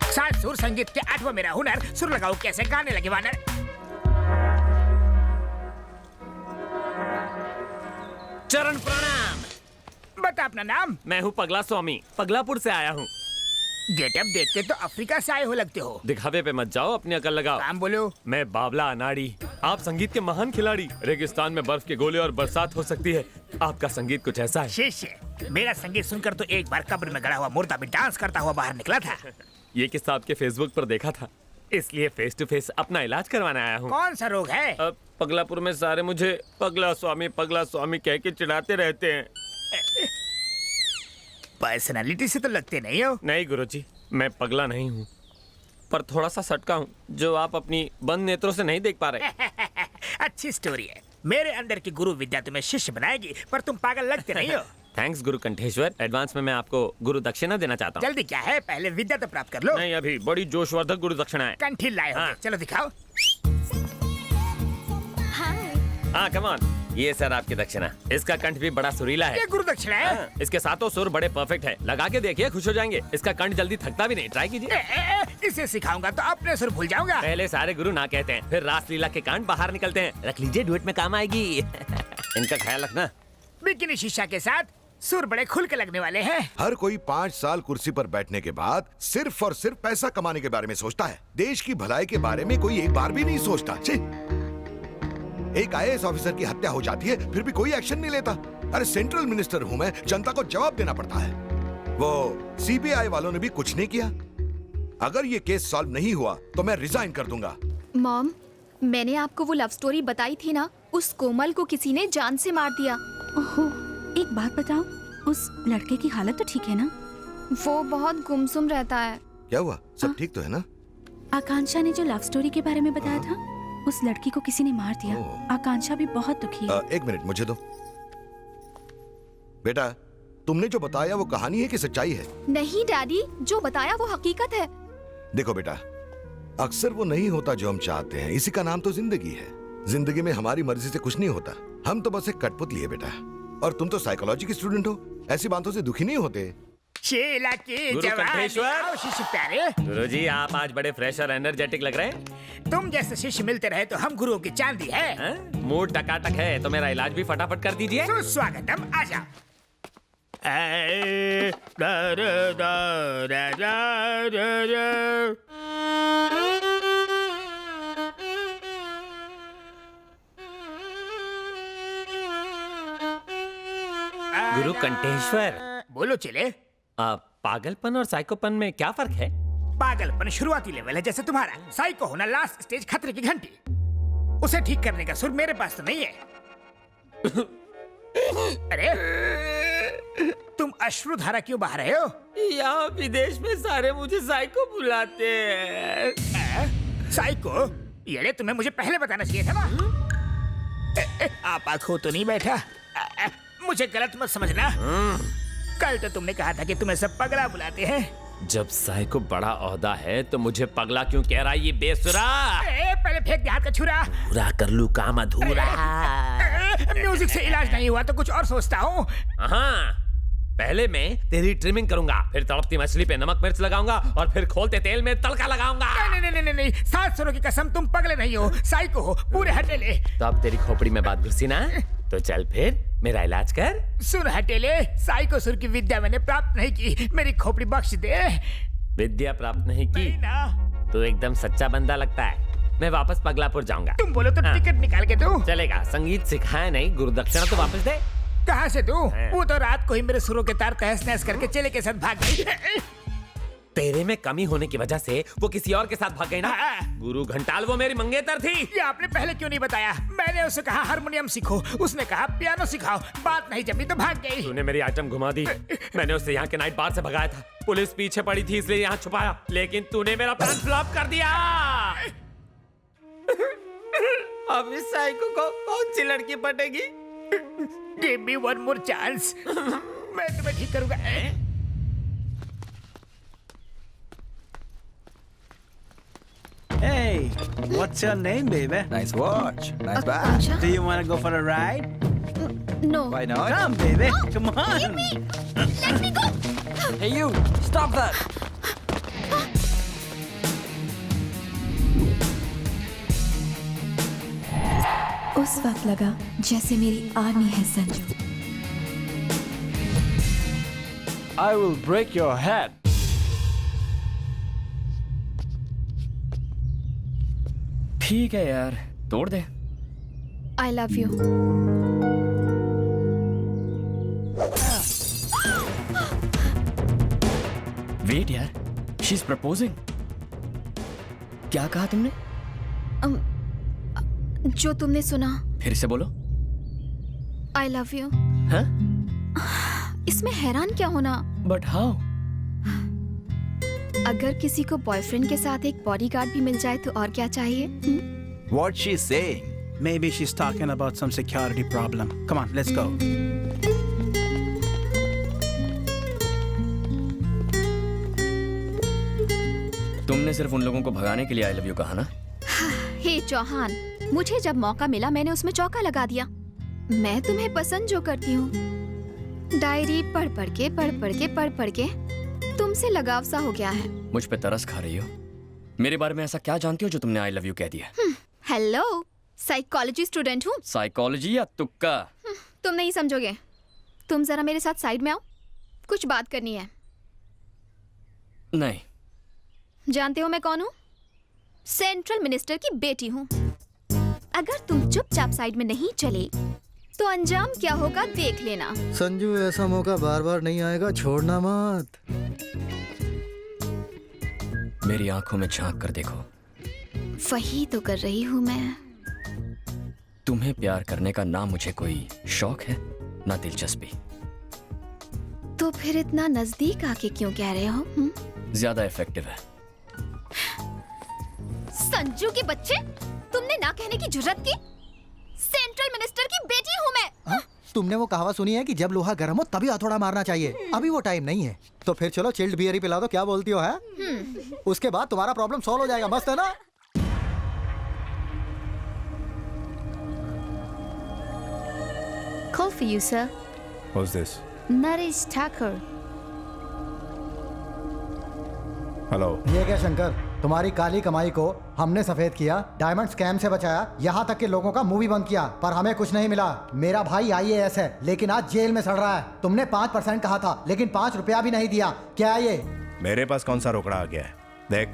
सात सुर संगीत के 8वां मेरा हुनर, सुर लगाओ कैसे गाने लगे वानर। चरण प्रणाम। बता अपना नाम। मैं हूँ पगला स्वामी, पगलापुर से आया हूँ। गेटअप देखते तो अफ्रीका से आए हो लगते हो। दिखावे पे मत जाओ, अपनी अकल लगाओ। काम बोलो। मैं बाबला अनाड़ी, आप संगीत के महान खिलाड़ी। रेगिस्तान में बर्फ के गोले और बरसात हो सकती है, आपका संगीत कुछ ऐसा है। शिष्य, मेरा संगीत सुनकर तो एक बार कब्र में गड़ा हुआ मुर्दा भी डांस करता हुआ बाहर निकला था। ये किस्सा आपके फेसबुक पर देखा था, इसलिए फेस टू फेस अपना इलाज करवाने आया हूँ। कौन सा रोग है? पगलापुर में सारे मुझे पगला स्वामी कह के चिढ़ाते रहते हैं। पर्सनालिटी से तो लगते नहीं हो। नहीं गुरुजी, मैं पगला नहीं हूँ, पर थोड़ा सा सटका हूँ जो आप अपनी बंद नेत्रों से नहीं देख पा रहे। अच्छी स्टोरी है। मेरे अंदर की गुरु विद्या तुम्हें शिष्य बनाएगी, पर तुम पागल लगते नहीं हो। थैंक्स गुरु कंठेश्वर। एडवांस में मैं आपको गुरु दक्षिणा देना चाहता हूँ। जल्दी क्या है, पहले विद्या तो प्राप्त कर लो। नहीं, अभी बड़ी जोशवर्धक गुरु दक्षिणा है। कंठी लाए होंगे। हाँ। चलो दिखाओ। हाँ कम ऑन, ये सर आपकी दक्षिणा। इसका कंठ भी बड़ा सुरीला है। ये गुरु दक्षिणा है। हाँ, इसके सातों सुर बड़े परफेक्ट है। लगा के देखिए, खुश हो जाएंगे। इसका कंठ जल्दी थकता भी नहीं, ट्राई कीजिए। इसे सिखाऊंगा तो अपने सुर भूल जाऊंगा। पहले सारे गुरु ना कहते हैं, फिर रास लीला के कांड बाहर निकलते हैं। रख लीजिए, डुएट में काम आएगी। इनका ख्याल रखना। बिकिनी शीशा के साथ सुर बड़े खुल के लगने वाले हैं। हर कोई 5 साल कुर्सी पर बैठने के बाद सिर्फ और सिर्फ पैसा कमाने के बारे में सोचता है। देश की भलाई के बारे में कोई एक बार भी नहीं सोचता। छी! एक आईएएस ऑफिसर की हत्या हो जाती है, फिर भी कोई एक्शन नहीं लेता। अरे सेंट्रल मिनिस्टर हूं मैं, जनता को जवाब देना पड़ता है। वो सीबीआई वालों ने भी कुछ नहीं किया। अगर ये केस सॉल्व नहीं हुआ तो मैं रिजाइन कर दूंगा। मॉम, मैंने आपको वो लव स्टोरी बताई थी ना, उस कोमल को किसी ने जान से मार दिया। ओहो, एक बात बताओ, उस लड़के की हालत तो ठीक है ना? वो बहुत गुमसुम रहता है। क्या हुआ, सब ठीक तो है ना? आकांक्षा ने जो लव स्टोरी के बारे में बताया था, उस लड़की को किसी ने मार दिया। आकांक्षा भी बहुत दुखी है। एक मिनट मुझे दो। बेटा, तुमने जो बताया वो कहानी है कि सच्चाई है? नहीं डैडी, जो बताया वो हकीकत है। देखो बेटा, अक्सर वो नहीं होता जो हम चाहते हैं। इसी का नाम तो जिंदगी है। जिंदगी में हमारी मर्जी से कुछ नहीं होता। हम तो बस एक कठपुतली है बेटा। और तुम तो साइकोलॉजी की स्टूडेंट हो, ऐसी बातों से दुखी नहीं होते। शीला की गुरु जवानी। कंठेश्वर। आओ शिष्य प्यारे। गुरुजी, आप आज बड़े फ्रेश और एनर्जेटिक लग रहे हैं। तुम जैसे शिष्य मिलते रहे तो हम गुरुओं की चांदी है। हैं? मूड टकाटक है तो मेरा इलाज भी फटाफट कर दीजिए। सुस्वागतम, आजा। गुरु कंठेश्वर, बोलो चले। पागलपन और साइकोपन में क्या फर्क है? पागलपन शुरुआती लेवल है जैसे तुम्हारा। साइको होना लास्ट स्टेज, खतरे की घंटी। उसे ठीक करने का सुर मेरे पास तो नहीं है। अरे तुम अश्रुधारा क्यों बहा रहे हो? यहाँ विदेश में सारे मुझे साइको बुलाते हैं। साइको? ये तुम्हें मुझे पहले बताना चाहिए था ना। आप आंखों तो नहीं बैठा। मुझे गलत मत समझना। कल तो तुमने कहा था कि तुम्हें सब पगला बुलाते हैं। जब साइको बड़ा ओहदा है तो मुझे पगला क्यों कह रहा है ये बेसुरा? पहले फेंक दे हाथ का छुरा। पूरा कर लूं काम अधूरा। म्यूजिक से इलाज नहीं हुआ तो कुछ और सोचता हूँ। हाँ, पहले मैं तेरी ट्रिमिंग करूंगा, फिर तड़पती मछली पे नमक मिर्च लगाऊंगा और फिर खोलते तेल में तड़का लगाऊंगा। नहीं, 7 सुरों की कसम, तुम पगले नहीं हो, साइको हो, पूरे हटेले। तो अब तेरी खोपड़ी में बात घुसी ना, तो चल फिर मेरा इलाज कर। सुर हटेले, साइको सुर की विद्या मैंने प्राप्त नहीं की, मेरी खोपड़ी बख्श दे। विद्या प्राप्त नहीं की नहीं ना। तो एकदम सच्चा बंदा लगता है। मैं वापस पगलापुर जाऊंगा। तुम बोलो तो हाँ। टिकट निकाल के दो। चलेगा, संगीत सिखाया नहीं, गुरु दक्षिणा तो वापस दे। कहाँ से दूं? हाँ। वो तो रात को ही मेरे सुरों के तार तहस नहस करके चेले के साथ भाग गई। तेरे में कमी होने की वजह से वो किसी और के साथ भाग गई ना। हाँ। गुरु घंटाल वो मेरी मंगेतर थी। ये आपने पहले क्यों नहीं बताया? मैंने उसे कहा हारमोनियम सीखो, उसने कहा पियानो सिखाओ। बात नहीं जमी तो भाग गई। तूने मेरी आइटम घुमा दी। मैंने उसे यहाँ के नाइट बार से भगाया था। पुलिस पीछे पड़ी थी इसलिए यहाँ छुपाया, लेकिन तूने मेरा प्लान फ्लॉप कर दिया। अब इस साइको को कौन सी लड़की पटेगी? Give me one more chance. मैं तुम्हें ठीक करूंगा। Hey, what's your name, baby? Nice watch. Nice bag. Do you want to go for a ride? No. Why not? Come, baby. Come on. Let me go. Hey you! Stop that! उस वक्त लगा जैसे मेरी army है Sanju. I will break your head. ठीक है यार, तोड़ दे। I love you. वेट यार, शी इज प्रपोजिंग। क्या कहा तुमने? जो तुमने सुना। फिर से बोलो। I love you. हाँ? इसमें हैरान क्या होना? But how? अगर किसी को बॉयफ्रेंड के साथ एक बॉडीगार्ड भी मिल जाए तो और क्या चाहिए? What's she saying? Maybe she's talking about some security problem. Come on, let's go. तुमने सिर्फ उन लोगों को भगाने के लिए आई लव यू कहा ना? हे चौहान, मुझे जब मौका मिला मैंने उसमें चौका लगा दिया। मैं तुम्हें पसंद जो करती हूँ, डायरी पढ़ पढ़ के तुमसे लगाव सा हो गया है। मुझ पे तरस खा रही हो? मेरे बारे में ऐसा क्या जानती हो जो तुमने आई लव यू कह दिया? हेलो, साइकोलॉजी स्टूडेंट हूँ। साइकोलॉजी या तुक्का? तुम नहीं समझोगे। तुम जरा मेरे साथ साइड में आओ, कुछ बात करनी है। नहीं। जानते हो मैं कौन हूँ? सेंट्रल मिनिस्टर की बेटी हूँ। अगर तुम चुपचाप साइड में नहीं चले तो अंजाम क्या होगा देख लेना। संजू, ऐसा मौका बार बार नहीं आएगा, छोड़ना मत। मेरी आंखों में झांक कर देखो। वही तो कर रही हूँ मैं। तुम्हें प्यार करने का ना मुझे कोई शौक है ना दिलचस्पी। तो फिर इतना नजदीक आके क्यों कह रहे हो? ज्यादा इफेक्टिव है। संजू के बच्चे, तुमने ना कहने की जुर्रत की? सेंट्रल मिनिस्टर की बेटी हूँ मैं। हाँ? तुमने वो कहावत सुनी है कि जब लोहा गर्म हो तभी हथौड़ा मारना चाहिए? अभी वो टाइम नहीं है। तो फिर चलो चिल्ड बियर ही पिला दो, क्या बोलती हो? है उसके बाद तुम्हारा प्रॉब्लम सॉल्व हो जाएगा। मस्त है ना? Call for you, sir. Who's this? Naresh Thakur. Hello. ये क्या शंकर, तुम्हारी काली कमाई को हमने सफेद किया, डायमंड स्कैम से बचाया, यहाँ तक कि लोगों का मुंह भी बंद किया, पर हमें कुछ नहीं मिला। मेरा भाई IAS है लेकिन आज जेल में सड़ रहा है। तुमने 5% कहा था लेकिन 5 रुपया भी नहीं दिया। क्या ये? मेरे पास कौन सा रोकड़ा आ गया है? देख,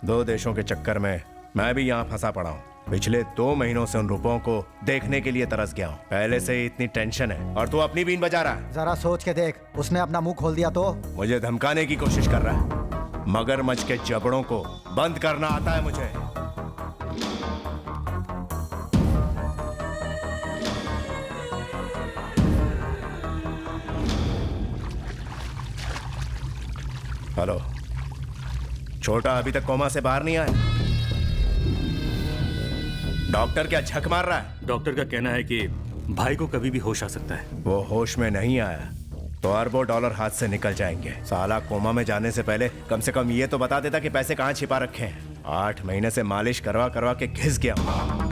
2 देशों के चक्कर में मैं भी यहाँ फंसा पड़ा हूँ। पिछले 2 महीनों से उन रुपयों को देखने के लिए तरस गया हूँ। पहले से ही इतनी टेंशन है और तू अपनी बीन बजा रहा है। जरा सोच के देख, उसने अपना मुंह खोल दिया तो? मुझे धमकाने की कोशिश कर रहा है। मगरमच्छ के जबड़ों को बंद करना आता है मुझे। हेलो, छोटा अभी तक कोमा से बाहर नहीं आया? डॉक्टर क्या झक मार रहा है? डॉक्टर का कहना है कि भाई को कभी भी होश आ सकता है। वो होश में नहीं आया तो अरबों डॉलर हाथ से निकल जाएंगे। साला कोमा में जाने से पहले कम से कम ये तो बता देता कि पैसे कहाँ छिपा रखे हैं। 8 महीने से मालिश करवा करवा के घिस गया हूँ।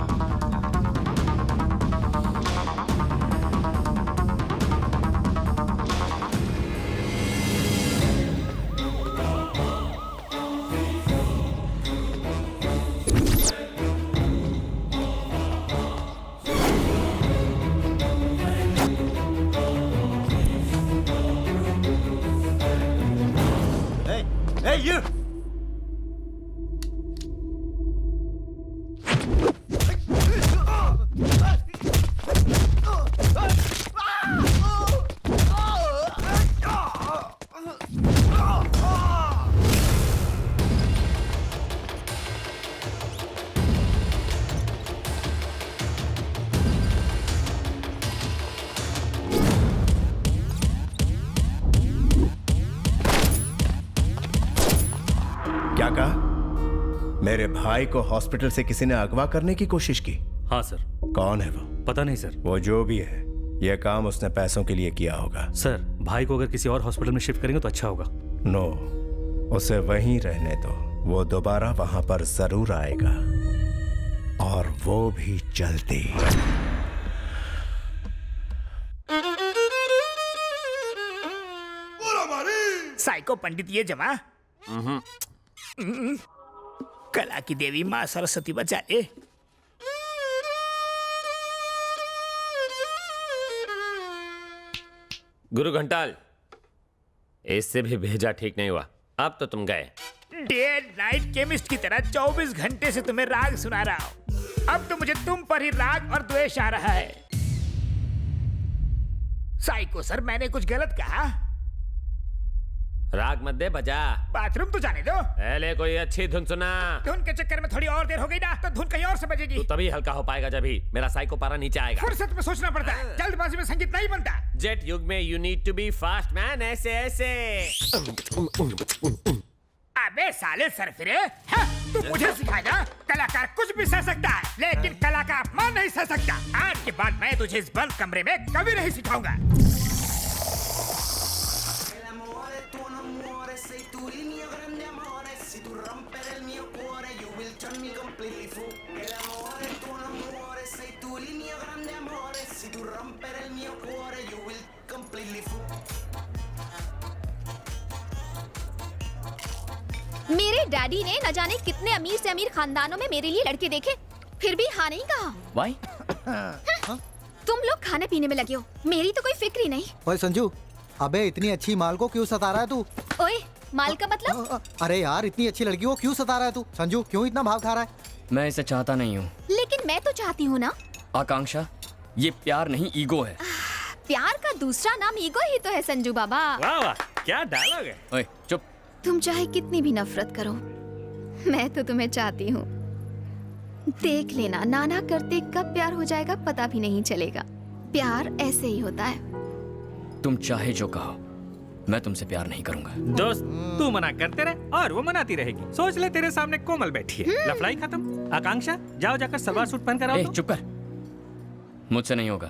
Hey, you! क्या कहा? मेरे भाई को हॉस्पिटल से किसी ने अगवा करने की कोशिश की? हाँ सर। कौन है वो? पता नहीं सर। वो जो भी है, यह काम उसने पैसों के लिए किया होगा। सर, भाई को अगर किसी और हॉस्पिटल में शिफ्ट करेंगे तो अच्छा होगा। नो, उसे वहीं रहने दो। वो दोबारा वहां पर जरूर आएगा और वो भी जल्दी। पूरा मार साइको पंडित ये जमा कला की देवी माँ सरस्वती बचा ले। गुरु घंटाल, इससे भी भेजा ठीक नहीं हुआ। अब तो तुम गए। डे नाइट केमिस्ट की तरह 24 घंटे से तुम्हें राग सुना रहा हूँ। अब तो मुझे तुम पर ही राग और द्वेष आ रहा है। साइको सर, मैंने कुछ गलत कहा? राग मत दे, बजा। बाथरूम तो जाने दो। पहले कोई अच्छी धुन सुना। धुन के चक्कर में थोड़ी और देर हो गई ना तो धुन कहीं और से बजेगी। तू तभी हल्का हो पाएगा जब ही मेरा साइको पारा नीचे आएगा। फुर्सत में सोचना पड़ता है, जल्दबाजी में संगीत नहीं बनता। जेट युग में you need to be fast man. ऐसे ऐसे। अबे साले सरफिरे, तू मुझे सिखाएगा? कलाकार कुछ भी सह सकता है, लेकिन कला का अपमान नहीं सह सकता। आज के बाद मैं तुझे इस बंद कमरे में कभी नहीं सिखाऊंगा। मेरे डैडी ने न जाने कितने अमीर से अमीर खानदानों में मेरे लिए लड़के देखे, फिर भी हाँ नहीं कहा। Why? तुम लोग खाने पीने में लगे हो, मेरी तो कोई फिक्र ही नहीं। ओए संजू, अबे इतनी अच्छी माल को क्यों सता रहा है तू? ओए, माल का मतलब? अरे यार, इतनी अच्छी लड़की को क्यों सता रहा है तू? संजू, क्यों इतना भाव खा रहा है? मैं इसे चाहता नहीं हूँ। लेकिन मैं तो चाहती हूँ ना। आकांक्षा, ये प्यार नहीं ईगो है। प्यार का दूसरा नाम ईगो ही तो है संजू बाबा। वाह वाह, क्या डायलॉग है। ओए चुप। तुम चाहे कितनी भी नफरत करो, मैं तो तुम्हें चाहती हूँ। देख लेना, नाना करते कब प्यार हो जाएगा पता भी नहीं चलेगा। प्यार ऐसे ही होता है। तुम चाहे जो कहो, मैं तुमसे प्यार नहीं करूंगा। दोस्त, तू मना करते रहे और वो मनाती रहेगी। सोच ले, तेरे सामने कोमल बैठी है। लफड़ाई खत्म। आकांक्षा, जाओ जाकर सलवार सूट पहन कर आओ। चुप कर, मुझसे नहीं होगा।